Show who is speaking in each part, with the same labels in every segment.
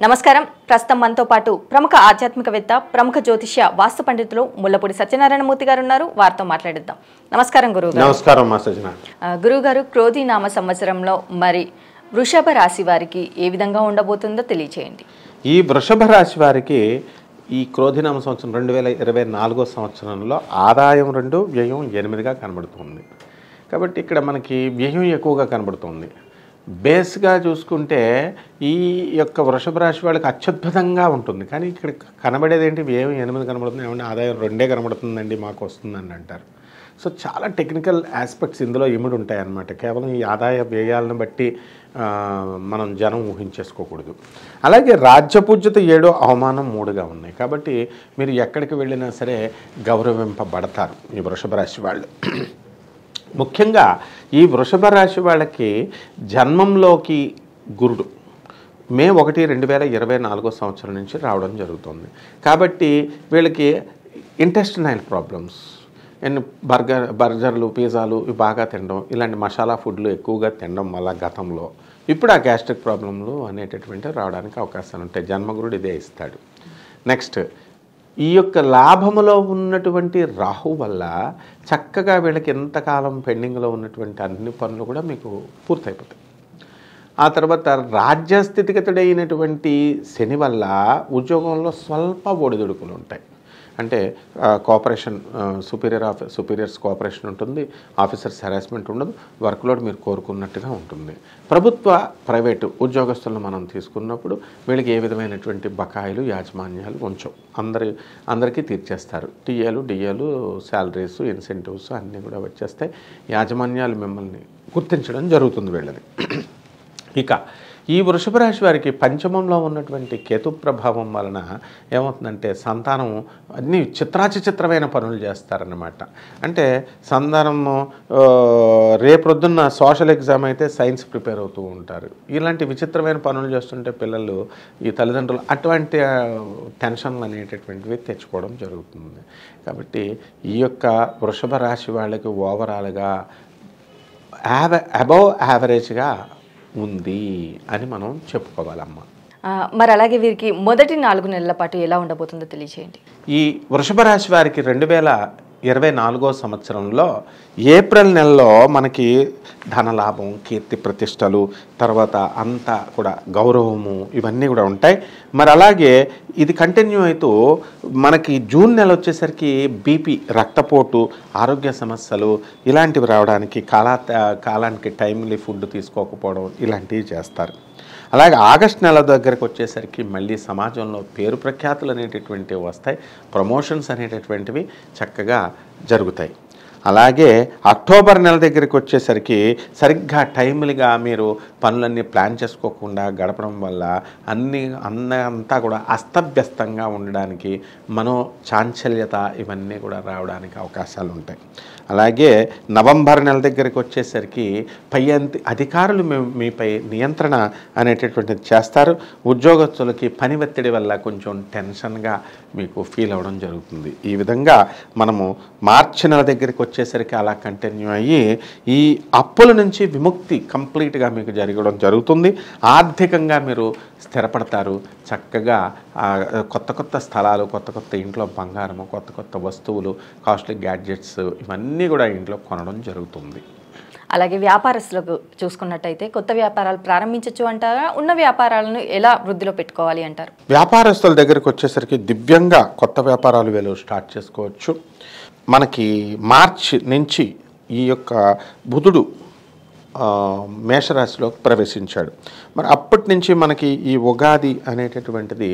Speaker 1: నమస్కారం. ప్రస్తుతం మనతో పాటు ప్రముఖ ఆధ్యాత్మికవేత్త, ప్రముఖ జ్యోతిష్య వాస్తు పండితులు ముల్లపూడి సత్యనారాయణమూర్తి గారు ఉన్నారు. వారితో మాట్లాడిద్దాం. నమస్కారం గురువుగారు.
Speaker 2: నమస్కారం మా సజ్జన.
Speaker 1: గురువుగారు, క్రోధినామ సంవత్సరంలో మరి వృషభ రాశి వారికి ఏ విధంగా ఉండబోతుందో తెలియచేయండి.
Speaker 2: ఈ వృషభ రాశి వారికి ఈ క్రోధినామ సంవత్సరం 2024 సంవత్సరంలో ఆదాయం 2, వ్యయం 8గా కనబడుతుంది. కాబట్టి ఇక్కడ మనకి వ్యయం ఎక్కువగా కనబడుతుంది. బేస్గా చూసుకుంటే ఈ యొక్క వృషభ రాశి వాళ్ళకి అత్యద్భుతంగా ఉంటుంది. కానీ ఇక్కడ కనబడేది ఏంటి? వ్యయం 8 కనబడుతుంది, ఏమంటే ఆదాయం 2 కనబడుతుందండి మాకు వస్తుందని అంటారు. సో చాలా టెక్నికల్ ఆస్పెక్ట్స్ ఇందులో ఇమిడి ఉంటాయి అన్నమాట. కేవలం ఈ ఆదాయ వ్యయాలను బట్టి మనం జనం ఊహించేసుకోకూడదు. అలాగే రాజ్యపూజ్యత 7, అవమానం 3గా ఉన్నాయి. కాబట్టి మీరు ఎక్కడికి వెళ్ళినా సరే గౌరవింపబడతారు ఈ వృషభ రాశి వాళ్ళు. ముఖ్యంగా ఈ వృషభ రాశి వాళ్ళకి జన్మంలోకి గురుడు మే 1, 2024 సంవత్సరం నుంచి రావడం జరుగుతుంది. కాబట్టి వీళ్ళకి ఇంటెస్టినైల్ ప్రాబ్లమ్స్, బర్గర్లు, పిజ్జాలు ఇవి బాగా తినడం, ఇలాంటి మసాలా ఫుడ్లు ఎక్కువగా తినడం వల్ల గతంలో ఇప్పుడు ఆ గ్యాస్ట్రిక్ ప్రాబ్లంలు అనేటటువంటి రావడానికి అవకాశాలు ఉంటాయి. జన్మగురుడు ఇదే ఇస్తాడు. నెక్స్ట్, ఈ యొక్క లాభములో ఉన్నటువంటి రాహు వల్ల చక్కగా వీళ్ళకి ఎంతకాలం పెండింగ్లో ఉన్నటువంటి అన్ని పనులు కూడా మీకు పూర్తయిపోతాయి. ఆ తర్వాత రాజ్యస్థితిగతుడైనటువంటి శని వల్ల ఉద్యోగంలో స్వల్ప ఒడిదుడుకులు ఉంటాయి. అంటే కోఆపరేషన్, సుపీరియర్స్ కోఆపరేషన్ ఉంటుంది, ఆఫీసర్స్ హెరాస్మెంట్ ఉండదు, వర్క్లోడ్ మీరు కోరుకున్నట్టుగా ఉంటుంది. ప్రభుత్వ, ప్రైవేటు ఉద్యోగస్తులను మనం తీసుకున్నప్పుడు వీళ్ళకి ఏ విధమైనటువంటి బకాయిలు, యాజమాన్యాలు ఉంచవు, అందరికీ తీర్చేస్తారు. టీఏలు, డిఏలు, శాలరీస్, ఇన్సెంటివ్స్ అన్నీ కూడా వచ్చేస్తాయి. యాజమాన్యాలు మిమ్మల్ని గుర్తించడం జరుగుతుంది వీళ్ళని. ఇక ఈ వృషభ రాశి వారికి పంచమంలో ఉన్నటువంటి కేతు ప్రభావం వలన ఏమవుతుందంటే సంతానం అన్ని చిత్రమైన పనులు చేస్తారన్నమాట. అంటే సంతానము రేపొద్దున్న సోషల్ ఎగ్జామ్ అయితే సైన్స్ ప్రిపేర్ అవుతూ ఉంటారు. ఇలాంటి విచిత్రమైన పనులు చేస్తుంటే పిల్లలు, ఈ తల్లిదండ్రులు అటువంటి టెన్షన్లు అనేటటువంటివి తెచ్చుకోవడం జరుగుతుంది. కాబట్టి ఈ యొక్క వృషభ రాశి వాళ్ళకి ఓవరాల్గా అబవ్ యావరేజ్గా ఉంది అని మనం చెప్పుకోవాలమ్మా.
Speaker 1: మరి అలాగే వీరికి మొదటి 4 నెలల పాటు ఎలా ఉండబోతుందో తెలియచేయండి.
Speaker 2: ఈ వృషభ రాశి వారికి 2024 సంవత్సరంలో ఏప్రిల్ నెలలో మనకి ధనలాభం, కీర్తి ప్రతిష్టలు, తర్వాత అంతా కూడా గౌరవము ఇవన్నీ కూడా ఉంటాయి. మరి అలాగే ఇది కంటిన్యూ అవుతూ మనకి జూన్ నెల వచ్చేసరికి బీపీ, రక్తపోటు, ఆరోగ్య సమస్యలు ఇలాంటివి రావడానికి, కాలానికి టైమ్లీ ఫుడ్ తీసుకోకపోవడం ఇలాంటివి చేస్తారు. అలాగే ఆగస్ట్ నెల దగ్గరకు వచ్చేసరికి మళ్ళీ సమాజంలో పేరు ప్రఖ్యాతులు అనేటటువంటివి వస్తాయి, ప్రమోషన్స్ అనేటటువంటివి చక్కగా జరుగుతాయి. అలాగే అక్టోబర్ నెల దగ్గరికి వచ్చేసరికి సరిగ్గా టైమ్లీగా మీరు పనులన్నీ ప్లాన్ చేసుకోకుండా గడపడం వల్ల అంతా కూడా అస్తవ్యస్తంగా ఉండడానికి, చాంచల్యత ఇవన్నీ కూడా రావడానికి అవకాశాలు ఉంటాయి. అలాగే నవంబర్ నెల దగ్గరికి వచ్చేసరికి పై అధికారులు మీపై నియంత్రణ అనేటటువంటిది చేస్తారు. ఉద్యోగస్తులకి పని ఒత్తిడి వల్ల కొంచెం టెన్షన్గా మీకు ఫీల్ అవ్వడం జరుగుతుంది. ఈ విధంగా మనము మార్చి నెల దగ్గరికి వచ్చేసరికి అలా కంటిన్యూ అయ్యి ఈ అప్పుల నుంచి విముక్తి కంప్లీట్గా మీకు జరగడం జరుగుతుంది. ఆర్థికంగా మీరు స్థిరపడతారు. చక్కగా కొత్త స్థలాలు, కొత్త ఇంట్లో బంగారము, కొత్త వస్తువులు, కాస్ట్లీ గ్యాడ్జెట్స్ ఇవన్నీ కూడా ఇంట్లో కొనడం జరుగుతుంది.
Speaker 1: అలాగే వ్యాపారస్తులకు చూసుకున్నట్టయితే కొత్త వ్యాపారాలు ప్రారంభించవచ్చు అంటారా? ఉన్న వ్యాపారాలను ఎలా వృద్ధిలో పెట్టుకోవాలి అంటారు?
Speaker 2: వ్యాపారస్తుల దగ్గరికి వచ్చేసరికి దివ్యంగా కొత్త వ్యాపారాలు వీళ్ళు స్టార్ట్ చేసుకోవచ్చు. మనకి మార్చి నుంచి ఈ యొక్క బుధుడు మేషరాశిలోకి ప్రవేశించాడు. మరి అప్పటి నుంచి మనకి ఈ ఉగాది అనేటటువంటిది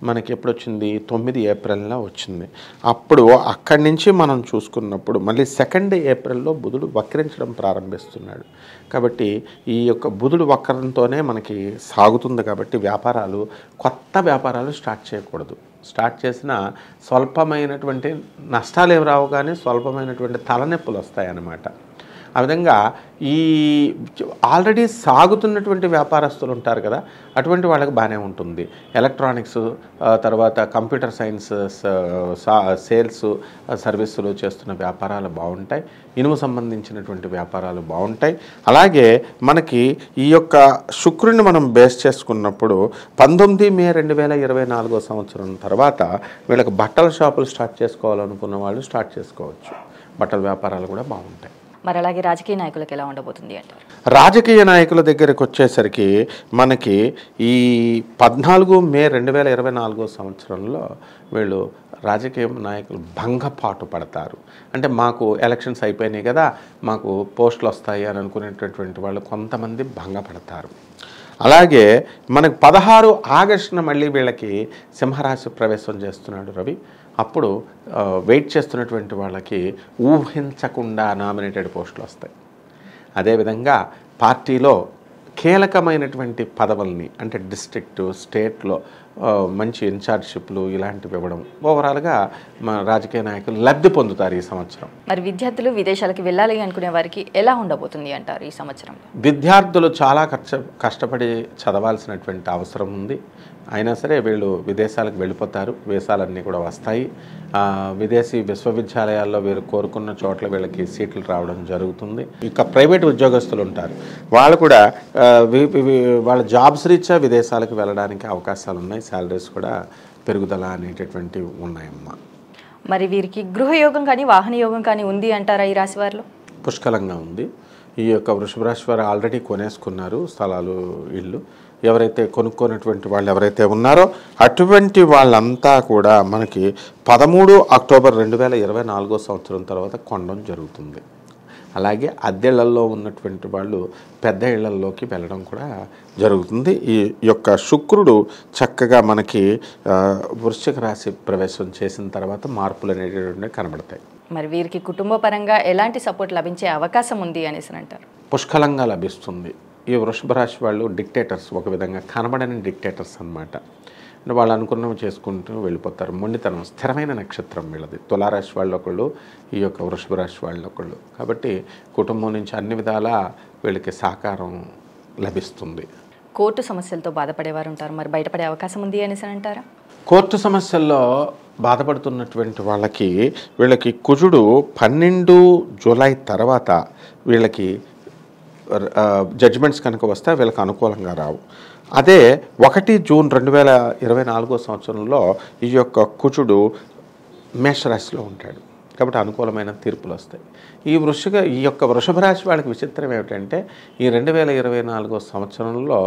Speaker 2: మనకి ఎప్పుడు వచ్చింది? 9 ఏప్రిల్లో వచ్చింది. అప్పుడు అక్కడి నుంచి మనం చూసుకున్నప్పుడు మళ్ళీ 2 ఏప్రిల్లో బుధుడు వక్రించడం ప్రారంభిస్తున్నాడు. కాబట్టి ఈ యొక్క బుధుడు వక్రంతోనే మనకి సాగుతుంది. కాబట్టి కొత్త వ్యాపారాలు స్టార్ట్ చేయకూడదు. స్టార్ట్ చేసిన స్వల్పమైనటువంటి నష్టాలు ఏమి రావు, కానీ స్వల్పమైనటువంటి తలనొప్పులు వస్తాయన్నమాట. ఆ విధంగా ఈ ఆల్రెడీ సాగుతున్నటువంటి వ్యాపారస్తులు ఉంటారు కదా, అటువంటి వాళ్ళకి బాగానే ఉంటుంది. ఎలక్ట్రానిక్స్, తర్వాత కంప్యూటర్ సైన్స్, సేల్స్ సర్వీసులు చేస్తున్న వ్యాపారాలు బాగుంటాయి. ఇనుము సంబంధించినటువంటి వ్యాపారాలు బాగుంటాయి. అలాగే మనకి ఈ యొక్క శుక్రుని మనం బేస్ చేసుకున్నప్పుడు 19 మే 2024 సంవత్సరం తర్వాత వీళ్ళకి బట్టల షాపులు స్టార్ట్ చేసుకోవాలనుకున్న వాళ్ళు స్టార్ట్ చేసుకోవచ్చు. బట్టల వ్యాపారాలు కూడా బాగుంటాయి.
Speaker 1: మరి అలాగే రాజకీయ నాయకులకు ఎలా ఉండబోతుంది అంటారు?
Speaker 2: రాజకీయ నాయకుల దగ్గరికి వచ్చేసరికి మనకి ఈ 14 మే 2024 సంవత్సరంలో వీళ్ళు రాజకీయ నాయకులు భంగపాటు పడతారు. అంటే మాకు ఎలక్షన్స్ అయిపోయినాయి కదా, మాకు పోస్టులు వస్తాయి అని అనుకునేటటువంటి వాళ్ళు కొంతమంది భంగపడతారు. అలాగే మనకు 16 ఆగస్టున మళ్ళీ వీళ్ళకి సింహరాశి ప్రవేశం చేస్తున్నాడు రవి. అప్పుడు వెయిట్ చేస్తున్నటువంటి వాళ్ళకి ఊహించకుండా నామినేటెడ్ పోస్టులు వస్తాయి. అదేవిధంగా పార్టీలో కీలకమైనటువంటి పదవుల్ని, అంటే డిస్ట్రిక్టు, స్టేట్లో మంచి ఇన్ఛార్జ్షిప్లు ఇలాంటివి ఇవ్వడం, ఓవరాల్గా మన రాజకీయ నాయకులు లబ్ధి పొందుతారు ఈ సంవత్సరం.
Speaker 1: మరి విద్యార్థులు విదేశాలకు వెళ్ళాలి అనుకునే వారికి ఎలా ఉండబోతుంది అంటారు ఈ సంవత్సరం?
Speaker 2: విద్యార్థులు చాలా కష్టపడి చదవాల్సినటువంటి అవసరం ఉంది. అయినా సరే వీళ్ళు విదేశాలకు వెళ్ళిపోతారు. వీసాలన్నీ కూడా వస్తాయి. విదేశీ విశ్వవిద్యాలయాల్లో వీరు కోరుకున్న చోట్ల వీళ్ళకి సీట్లు రావడం జరుగుతుంది. ఇక ప్రైవేట్ ఉద్యోగస్తులు ఉంటారు, వాళ్ళు కూడా వాళ్ళ జాబ్స్ రీత్యా విదేశాలకు వెళ్ళడానికి అవకాశాలు ఉన్నాయి. శాలరీస్ కూడా పెరుగుదల అనేటటువంటివి ఉన్నాయమ్మా.
Speaker 1: మరి వీరికి గృహయోగం కానీ వాహన యోగం కానీ ఉంది అంటారా ఈ రాశి వారిలో?
Speaker 2: పుష్కలంగా ఉంది. ఈ యొక్క వృషభ రాశి వారు ఆల్రెడీ కొనేసుకున్నారు స్థలాలు, ఇళ్ళు. ఎవరైతే కొనుక్కున్నటువంటి వాళ్ళు ఎవరైతే ఉన్నారో అటువంటి వాళ్ళంతా కూడా మనకి 13 అక్టోబర్ 2024 సంవత్సరం తర్వాత కొనడం జరుగుతుంది. అలాగే అద్దెళ్లలో ఉన్నటువంటి వాళ్ళు పెద్ద ఇళ్లలోకి వెళ్ళడం కూడా జరుగుతుంది. ఈ యొక్క శుక్రుడు చక్కగా మనకి వృశ్చిక రాశి ప్రవేశం చేసిన తర్వాత మార్పులు అనేటువంటివి కనబడతాయి.
Speaker 1: మరి వీరికి కుటుంబ పరంగా ఎలాంటి సపోర్ట్ లభించే అవకాశం ఉంది అనేసి అంటారు?
Speaker 2: పుష్కలంగా లభిస్తుంది. ఈ వృషభ రాశి వాళ్ళు డిక్టేటర్స్, ఒక విధంగా కనబడని డిక్టేటర్స్ అన్నమాట. వాళ్ళు అనుకున్నవి చేసుకుంటూ వెళ్ళిపోతారు. మొండితనం, స్థిరమైన నక్షత్రం వీళ్ళది. తులారాశి వాళ్ళు ఒకళ్ళు, ఈ యొక్క వృషభ రాశి వాళ్ళు ఒకళ్ళు. కాబట్టి కుటుంబం నుంచి అన్ని విధాలా వీళ్ళకి సహకారం లభిస్తుంది.
Speaker 1: కోర్టు సమస్యలతో బాధపడేవారు ఉంటారు, మరి బయటపడే అవకాశం ఉంది అనేసి అంటారా?
Speaker 2: కోర్టు సమస్యల్లో బాధపడుతున్నటువంటి వీళ్ళకి కుజుడు 12 జూలై తర్వాత వీళ్ళకి జడ్జిమెంట్స్ కనుక వస్తే వీళ్ళకి అనుకూలంగా రావు. అదే 1 జూన్ 2024 సంవత్సరంలో ఈ యొక్క కుజుడు మేషరాశిలో ఉంటాడు. కాబట్టి అనుకూలమైన తీర్పులు వస్తాయి. ఈ యొక్క వృషభ రాశి వాళ్ళకి విచిత్రం ఏమిటంటే ఈ 2024 సంవత్సరంలో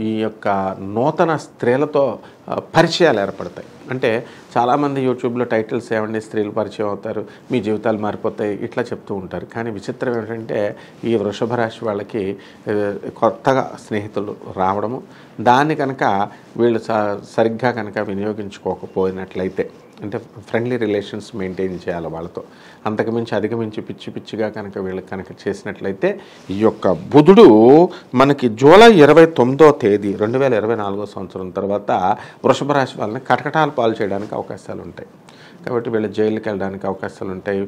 Speaker 2: ఈ యొక్క నూతన స్త్రీలతో పరిచయాలు ఏర్పడతాయి. అంటే చాలామంది యూట్యూబ్లో టైటిల్స్ ఏమండి స్త్రీలు పరిచయం అవుతారు, మీ జీవితాలు మారిపోతాయి, ఇట్లా చెప్తూ ఉంటారు. కానీ విచిత్రం ఏమిటంటే ఈ వృషభ రాశి వాళ్ళకి కొత్తగా స్నేహితులు రావడము, దాన్ని కనుక వీళ్ళు సరిగ్గా కనుక వినియోగించుకోకపోయినట్లయితే, అంటే ఫ్రెండ్లీ రిలేషన్స్ మెయింటైన్ చేయాలి వాళ్ళతో, అంతకుమించి అధిగమించి పిచ్చి కనుక వీళ్ళకి కనుక చేసినట్లయితే ఈ యొక్క బుధుడు మనకి జూలై 29వ తేదీ 2024 సంవత్సరం తర్వాత వృషభ రాశి వాళ్ళని కటకటాలు పాలు చేయడానికి అవకాశాలు ఉంటాయి. కాబట్టి వీళ్ళు జైలుకి వెళ్ళడానికి అవకాశాలు ఉంటాయి.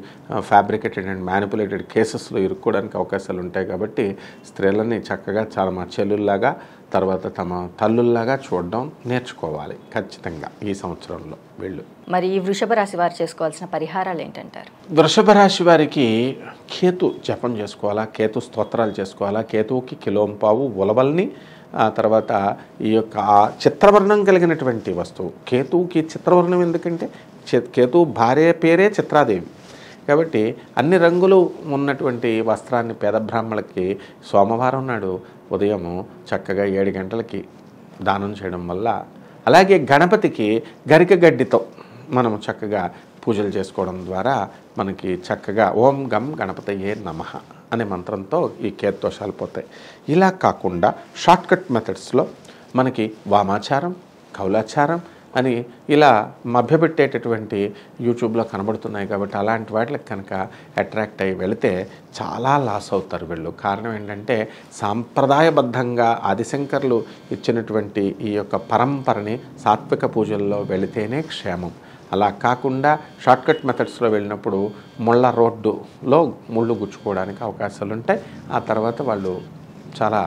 Speaker 2: ఫ్యాబ్రికేటెడ్ అండ్ మ్యానిపులేటెడ్ కేసెస్లో ఇరుక్కోవడానికి అవకాశాలు ఉంటాయి. కాబట్టి స్త్రీలని చక్కగా చాలా మా చెల్లుల్లాగా, తర్వాత తమ తల్లుల్లాగా చూడడం నేర్చుకోవాలి ఖచ్చితంగా ఈ సంవత్సరంలో వీళ్ళు.
Speaker 1: మరి ఈ వృషభ రాశి వారు చేసుకోవాల్సిన పరిహారాలు ఏంటంటారు?
Speaker 2: వృషభ రాశి వారికి కేతు జపం చేసుకోవాలా, కేతు స్తోత్రాలు చేసుకోవాలా, కేతువుకి కిలోంపావు ఉలవల్ని, ఆ తర్వాత ఈ యొక్క చిత్రవర్ణం కలిగినటువంటి వస్తువు. కేతువుకి చిత్రవర్ణం ఎందుకంటే కేతువు భార్య పేరే చిత్రాదేవి. కాబట్టి అన్ని రంగులు ఉన్నటువంటి వస్త్రాన్ని పేద బ్రాహ్మణులకి సోమవారం నాడు ఉదయము చక్కగా 7 గంటలకి దానం చేయడం వల్ల, అలాగే గణపతికి గరిక గడ్డితో మనము చక్కగా పూజలు చేసుకోవడం ద్వారా మనకి చక్కగా ఓం గం గణపతయే నమః అనే మంత్రంతో ఈ కేతోషాలు పోతాయి. ఇలా కాకుండా షార్ట్కట్ మెథడ్స్లో మనకి వామాచారం, కౌలాచారం అని ఇలా మభ్యపెట్టేటటువంటి యూట్యూబ్లో కనబడుతున్నాయి. కాబట్టి అలాంటి వాటికి కనుక అట్రాక్ట్ అయ్యి వెళితే చాలా లాస్ అవుతారు వీళ్ళు. కారణం ఏంటంటే సాంప్రదాయబద్ధంగా ఆదిశంకర్లు ఇచ్చినటువంటి ఈ యొక్క పరంపరని సాత్విక పూజల్లో వెళితేనే క్షేమం. అలా కాకుండా షార్ట్కట్ మెథడ్స్లో వెళ్ళినప్పుడు ముళ్ళ రోడ్డులో ముళ్ళు గుచ్చుకోవడానికి అవకాశాలు ఉంటాయి. ఆ తర్వాత వాళ్ళు చాలా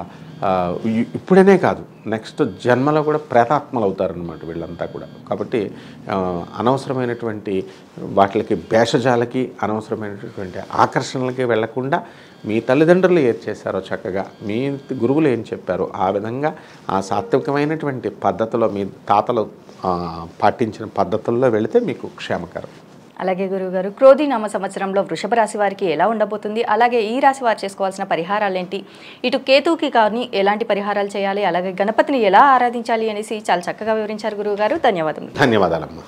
Speaker 2: ఇప్పుడనే కాదు, నెక్స్ట్ జన్మలో కూడా ప్రేతాత్మలు అవుతారనమాట వీళ్ళంతా కూడా. కాబట్టి అనవసరమైనటువంటి వాటికి భేషజాలకి, అనవసరమైనటువంటి ఆకర్షణలకి వెళ్లకుండా మీ తల్లిదండ్రులు ఏది చేశారో చక్కగా, మీ గురువులు ఏం చెప్పారో ఆ విధంగా ఆ సాత్వికమైనటువంటి పద్ధతిలో మీ తాతలు పాటించిన పద్ధతుల్లో వెళితే మీకు క్షేమకరం.
Speaker 1: అలాగే గురువుగారు, క్రోధి నామ సంవత్సరంలో వృషభ రాశి వారికి ఎలా ఉండబోతుంది, అలాగే ఈ రాశి వారు చేసుకోవాల్సిన పరిహారాలు ఏంటి, ఇటు కేతువుకి కానీ ఎలాంటి పరిహారాలు చేయాలి, అలాగే గణపతిని ఎలా ఆరాధించాలి అనేసి చాలా చక్కగా వివరించారు గురువుగారు. ధన్యవాదాలు.
Speaker 2: ధన్యవాదాలమ్మా.